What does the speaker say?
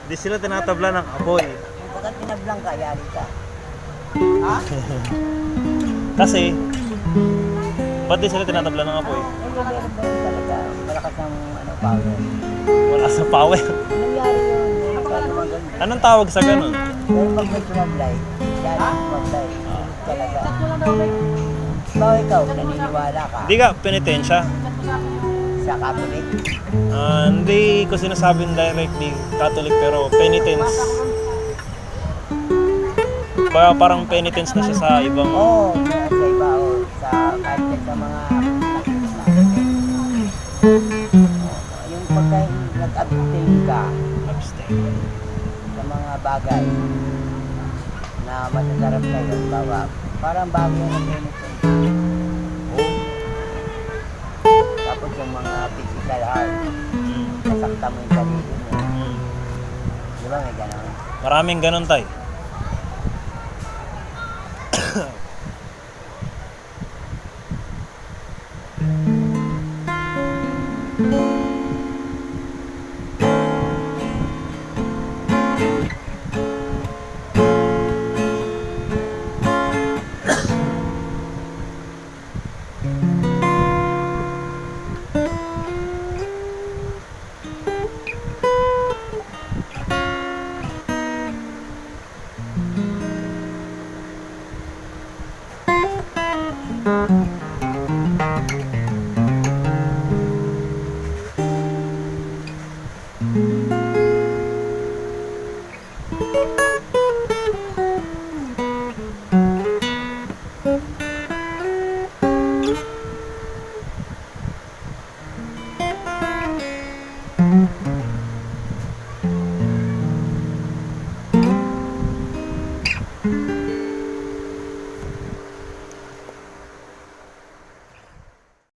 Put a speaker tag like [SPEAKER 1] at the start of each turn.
[SPEAKER 1] Di sila tinatabla ng apoy.
[SPEAKER 2] Pagkat pinablang ka, yari ka. Ha?
[SPEAKER 1] Kasi, ba't di sila tinatabla ng apoy?
[SPEAKER 2] Hindi, meron ba yun talaga? Malakas ng power.
[SPEAKER 1] Wala sa power.
[SPEAKER 2] Nangyari yun. Kaya naman ganun.
[SPEAKER 1] Anong tawag sa ganun?
[SPEAKER 2] Pero pag may sumablay, yari sumablay. Talaga. Ikaw, naniniwala ka
[SPEAKER 1] Hindi ka penitensya.
[SPEAKER 2] sa Catholic.
[SPEAKER 1] Hindi ko sinasabing directly Catholic pero penitence. Parang penitence na siya sa ibang...
[SPEAKER 2] Oo, sa iba o sa kahit sa mga yung pagka nag-abstain ka
[SPEAKER 1] Abstain.
[SPEAKER 2] sa mga bagay na masasarap sa'yo, bawa, parang bago yung nag-penitence. Tapos yung mga physical harm, nasakta mo yung sarili mo. Di ba may gano'n?
[SPEAKER 1] Maraming ganun tay.